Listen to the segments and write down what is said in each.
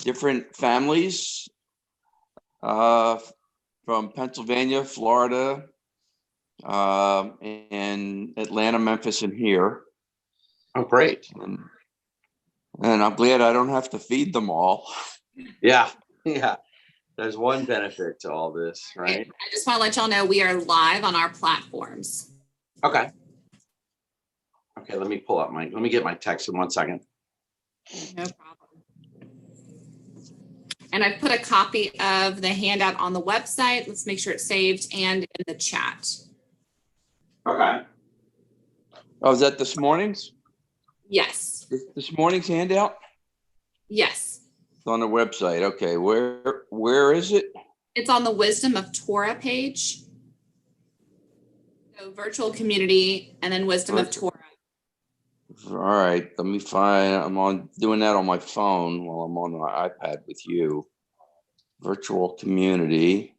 different families from Pennsylvania, Florida, and Atlanta, Memphis, and here. Oh, great. And I'm glad I don't have to feed them all. Yeah. There's one benefit to all this, right? I just want to let y'all know we are live on our platforms. Okay, let me get my text in 1 second. No problem. And I put a copy of the handout on the website. Let's make sure it's saved and in the chat. Okay. Oh, is that this morning's? Yes. This morning's handout? Yes. It's on the website. Okay, where is it? It's on the Wisdom of Torah page. So virtual community and then Wisdom of Torah. All right, let me find. I'm doing that on my phone while I'm on my iPad with you. Virtual community.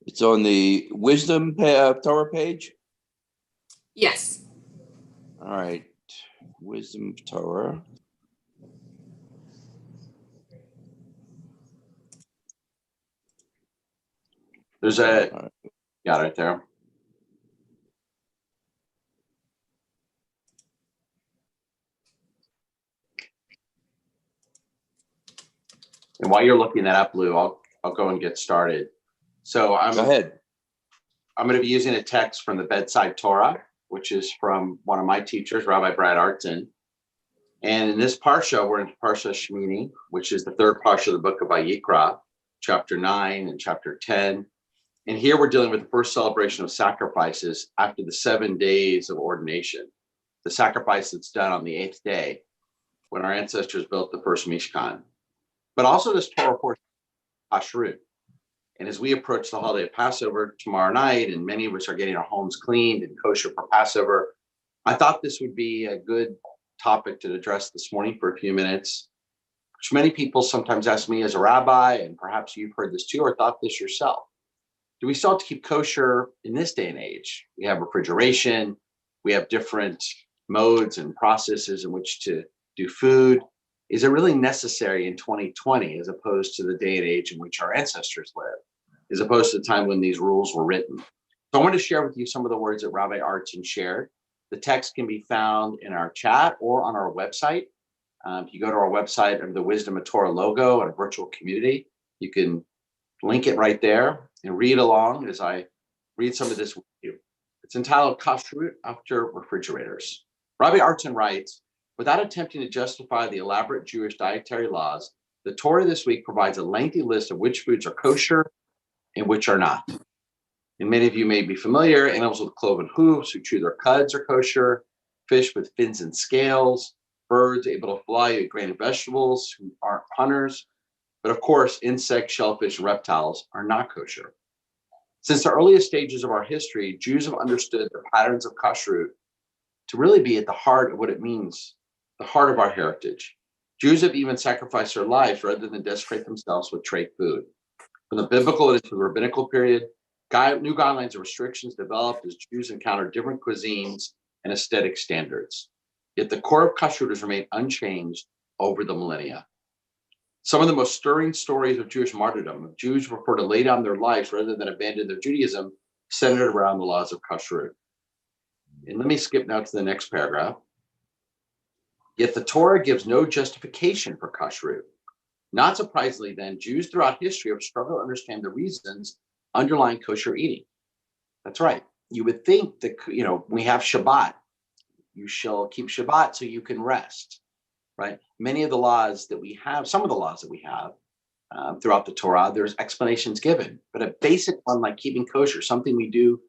It's on the Wisdom Torah page? Yes. All right, Wisdom of Torah. There's got it right there. And while you're looking that up, Lou, I'll go and get started. So Go ahead. I'm going to be using a text from the Bedside Torah, which is from one of my teachers, Rabbi Brian Strauss. And in this parsha, we're into Parsha Shemini, which is the third parsha of the book of Vayikra, chapter 9 and chapter 10. And here we're dealing with the first celebration of sacrifices after the 7 days of ordination, the sacrifice that's done on the 8th day when our ancestors built the first Mishkan. But also this Torah portion, Kashrut. And as we approach the holiday of Passover tomorrow night, and many of us are getting our homes cleaned and kosher for Passover, I thought this would be a good topic to address this morning for a few minutes, which many people sometimes ask me as a rabbi, and perhaps you've heard this too, or thought this yourself. Do we still have to keep kosher in this day and age? We have refrigeration, we have different modes and processes in which to do food. Is it really necessary in 2020 as opposed to the day and age in which our ancestors lived, as opposed to the time when these rules were written? So I want to share with you some of the words that Rabbi Artson shared. The text can be found in our chat or on our website. If you go to our website under the Wisdom of Torah logo and a virtual community, you can link it right there and read along as I read some of this with you. It's entitled Kashrut After Refrigerators. Rabbi Artson writes, without attempting to justify the elaborate Jewish dietary laws, the Torah this week provides a lengthy list of which foods are kosher and which are not. And many of you may be familiar, animals with cloven hooves who chew their cuds are kosher, fish with fins and scales, birds able to fly, eat grain and vegetables who aren't hunters. But of course, insects, shellfish, and reptiles are not kosher. Since the earliest stages of our history, Jews have understood the patterns of kashrut to really be at the heart of what it means, the heart of our heritage. Jews have even sacrificed their lives rather than desecrate themselves with trade food. From the biblical to the rabbinical period, new guidelines and restrictions developed as Jews encountered different cuisines and aesthetic standards. Yet the core of kashrut has remained unchanged over the millennia. Some of the most stirring stories of Jewish martyrdom, of Jews who prefer to lay down their lives rather than abandon their Judaism, centered around the laws of kashrut. And let me skip now to the next paragraph. Yet the Torah gives no justification for kashrut. Not surprisingly, then, Jews throughout history have struggled to understand the reasons underlying kosher eating. That's right. You would think that, we have Shabbat. You shall keep Shabbat so you can rest, right? Many of the laws that we have, some of the laws that we have throughout the Torah, there's explanations given. But a basic one like keeping kosher, something we do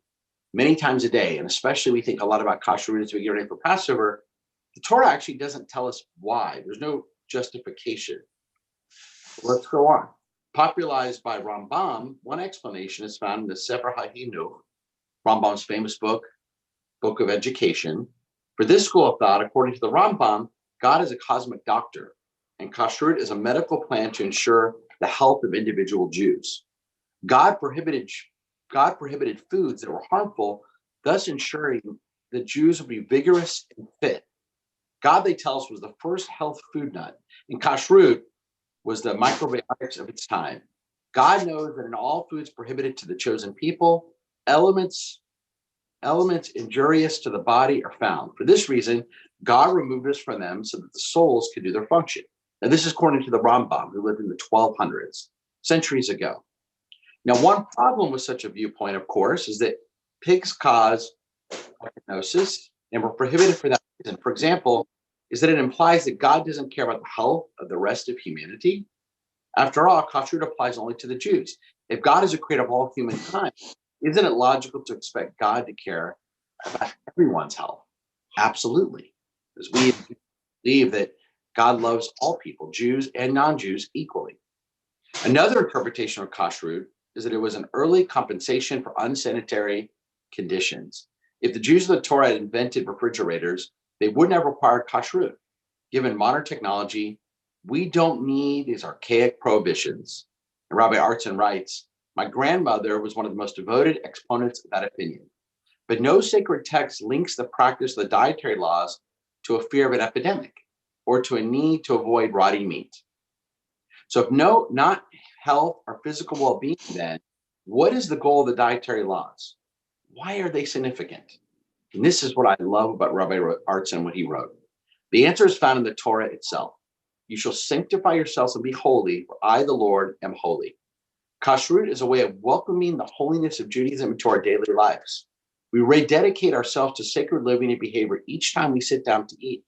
many times a day, and especially we think a lot about kashrut as we get ready for Passover, the Torah actually doesn't tell us why. There's no justification. Let's go on. Popularized by Rambam, one explanation is found in the Sefer HaHinuch, Rambam's famous book of education. For this school of thought, according to the Rambam, God is a cosmic doctor, and kashrut is a medical plan to ensure the health of individual Jews. God prohibited foods that were harmful, thus ensuring that Jews would be vigorous and fit. God, they tell us, was the first health food nut, and kashrut was the microbiotics of its time. God knows that in all foods prohibited to the chosen people, elements injurious to the body are found. For this reason, God removed us from them so that the souls could do their function. Now, this is according to the Rambam, who lived in the 1200s, centuries ago. Now, one problem with such a viewpoint, of course, is that pigs cause diagnosis and were prohibited for that reason. For example, is that it implies that God doesn't care about the health of the rest of humanity. After all, kashrut applies only to the Jews. If God is a creator of all humankind, isn't it logical to expect God to care about everyone's health? Absolutely. Because we believe that God loves all people, Jews and non-Jews, equally. Another interpretation of kashrut is that it was an early compensation for unsanitary conditions. If the Jews of the Torah had invented refrigerators, they wouldn't have required kashrut. Given modern technology, we don't need these archaic prohibitions. And Rabbi Artson writes, my grandmother was one of the most devoted exponents of that opinion. But no sacred text links the practice of the dietary laws to a fear of an epidemic or to a need to avoid rotting meat. So if not health or physical well-being, then what is the goal of the dietary laws? Why are they significant? And this is what I love about Rabbi Artson, what he wrote. The answer is found in the Torah itself. You shall sanctify yourselves and be holy, for I, the Lord, am holy. Kashrut is a way of welcoming the holiness of Judaism into our daily lives. We rededicate ourselves to sacred living and behavior each time we sit down to eat.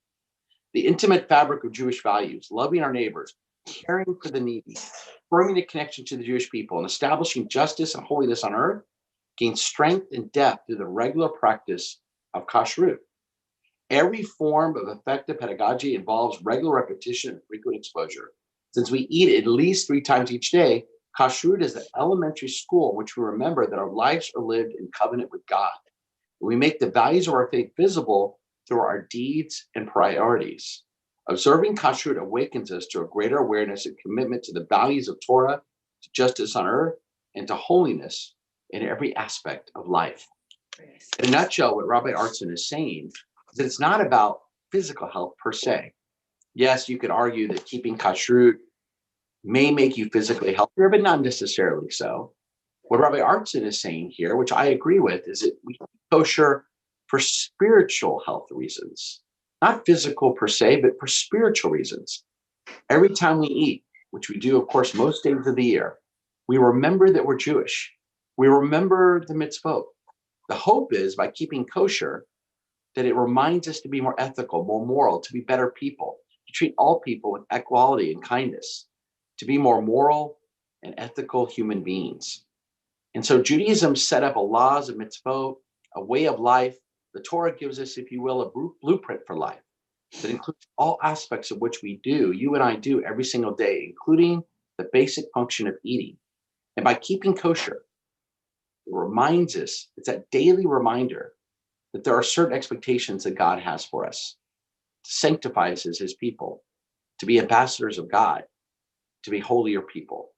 The intimate fabric of Jewish values, loving our neighbors, caring for the needy, forming a connection to the Jewish people, and establishing justice and holiness on earth gains strength and depth through the regular practice of kashrut. Every form of effective pedagogy involves regular repetition and frequent exposure. Since we eat at least 3 times each day, kashrut is the elementary school in which we remember that our lives are lived in covenant with God. We make the values of our faith visible through our deeds and priorities. Observing kashrut awakens us to a greater awareness and commitment to the values of Torah, to justice on earth, and to holiness in every aspect of life. In a nutshell, what Rabbi Artson is saying is that it's not about physical health per se. Yes, you could argue that keeping kashrut may make you physically healthier, but not necessarily so. What Rabbi Artson is saying here, which I agree with, is that we keep kosher for spiritual health reasons, not physical per se, but for spiritual reasons. Every time we eat, which we do, of course, most days of the year, we remember that we're Jewish. We remember the mitzvot. The hope is by keeping kosher that it reminds us to be more ethical, more moral, to be better people, to treat all people with equality and kindness, to be more moral and ethical human beings. And so Judaism set up a laws of mitzvot, a way of life. The Torah gives us, if you will, a blueprint for life that includes all aspects of which we do, you and I do every single day, including the basic function of eating. And by keeping kosher, it reminds us, it's that daily reminder that there are certain expectations that God has for us, to sanctify us as his people, to be ambassadors of God, to be holier people.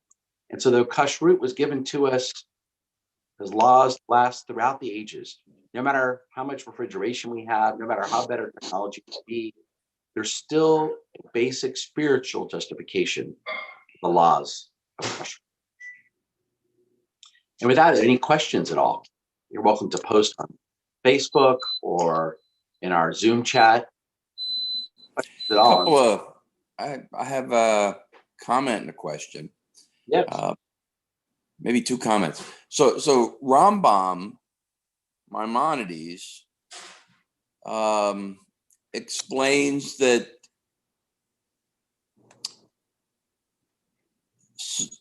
And so though kashrut was given to us as laws last throughout the ages, no matter how much refrigeration we have, no matter how better technology will be, there's still a basic spiritual justification for the laws of kashrut. And without any questions at all, you're welcome to post on Facebook or in our Zoom chat. At all. I have a comment and a question. Yes. Maybe 2 comments. So Rambam, Maimonides, explains that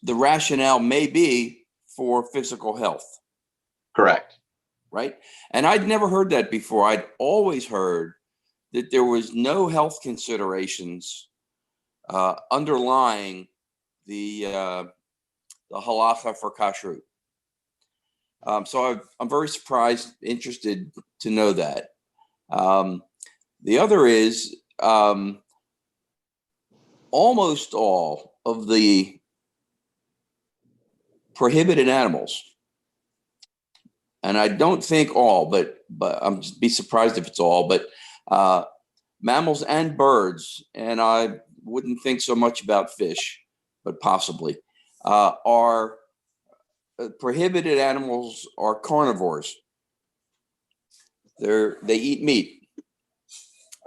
the rationale may be for physical health. Correct. Right? And I'd never heard that before. I'd always heard that there was no health considerations underlying the halacha for kashrut. So I'm very surprised, interested to know that. The other is almost all of the prohibited animals, and I don't think all, but I'm be surprised if it's all, but mammals and birds, and I wouldn't think so much about fish, but possibly, are prohibited animals are carnivores. They eat meat.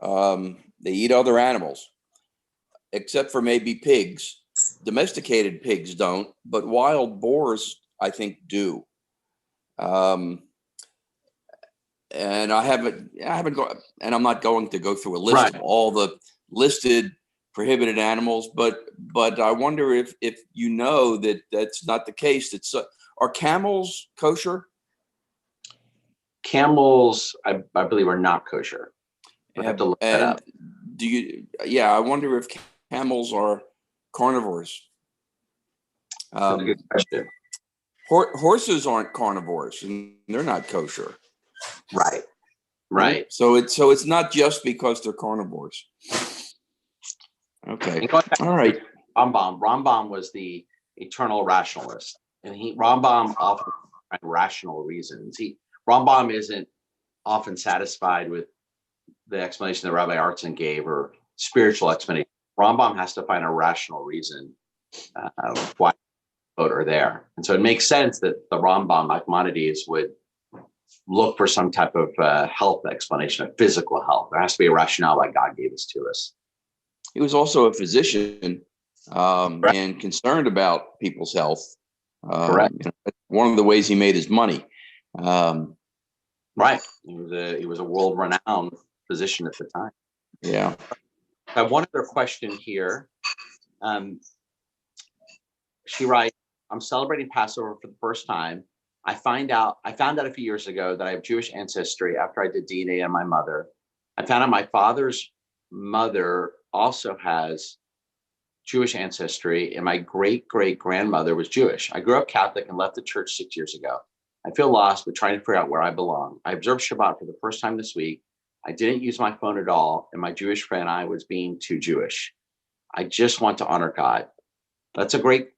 They eat other animals, except for maybe pigs. Domesticated pigs don't, but wild boars, I think, do. And I haven't gone, and I'm not going to go through a list of all the listed prohibited animals, but I wonder if you know that that's not the case. Are camels kosher? Camels, I believe, are not kosher. I have to look that up. I wonder if camels are carnivores. That's a good question. Horses aren't carnivores, and they're not kosher. Right. So it's not just because they're carnivores. Okay. All right. Rambam was the eternal rationalist, and Rambam often find rational reasons. Rambam isn't often satisfied with the explanation that Rabbi Artson gave or spiritual explanation. Rambam has to find a rational reason why both are there, and so it makes sense that the Rambam, Maimonides, would look for some type of health explanation of physical health. There has to be a rationale why God gave this to us. He was also a physician and concerned about people's health. Correct. One of the ways he made his money. Right. He was a world-renowned physician at the time. Yeah. I have one other question here. She writes, I'm celebrating Passover for the first time. I found out a few years ago that I have Jewish ancestry after I did DNA on my mother. I found out my father's mother also has Jewish ancestry, and my great-great-grandmother was Jewish. I grew up Catholic and left the church 6 years ago. I feel lost, but trying to figure out where I belong. I observed Shabbat for the first time this week. I didn't use my phone at all, and my Jewish friend and I was being too Jewish. I just want to honor God. That's a great,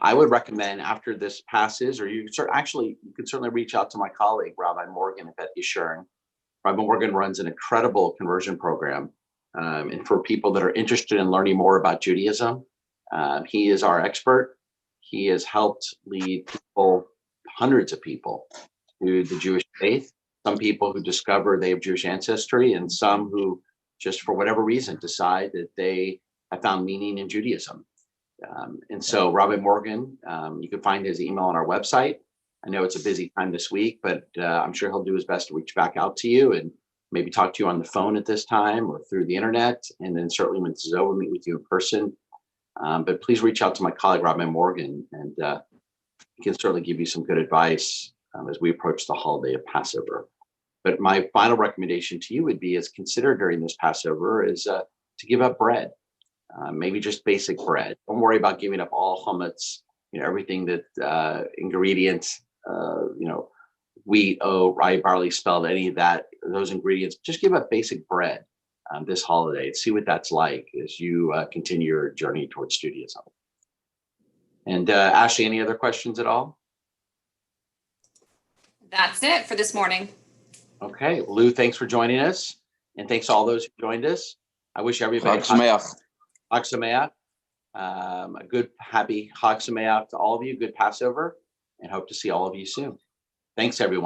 I would recommend after this passes, or you could certainly reach out to my colleague, Rabbi Morgan at Beth Yeshurun. Rabbi Morgan runs an incredible conversion program. And for people that are interested in learning more about Judaism, he is our expert. He has helped lead people, hundreds of people, to the Jewish faith. Some people who discover they have Jewish ancestry, and some who just for whatever reason decide that they have found meaning in Judaism. And so Rabbi Morgan, you can find his email on our website. I know it's a busy time this week, but I'm sure he'll do his best to reach back out to you and maybe talk to you on the phone at this time or through the internet. And then certainly when this is over, meet with you in person. But please reach out to my colleague, Rabbi Morgan, and he can certainly give you some good advice as we approach the holiday of Passover. But my final recommendation to you would be, is consider during this Passover is to give up bread. Maybe just basic bread. Don't worry about giving up all chametz, everything that ingredients, wheat, rye, barley, spelt, any of that, those ingredients. Just give up basic bread this holiday. See what that's like as you continue your journey towards Judaism. And Ashley, any other questions at all? That's it for this morning. Okay, Lou, thanks for joining us, and thanks to all those who joined us. I wish everybody Chag Sameach, a good, happy Chag Sameach to all of you, good Passover, and hope to see all of you soon. Thanks, everyone.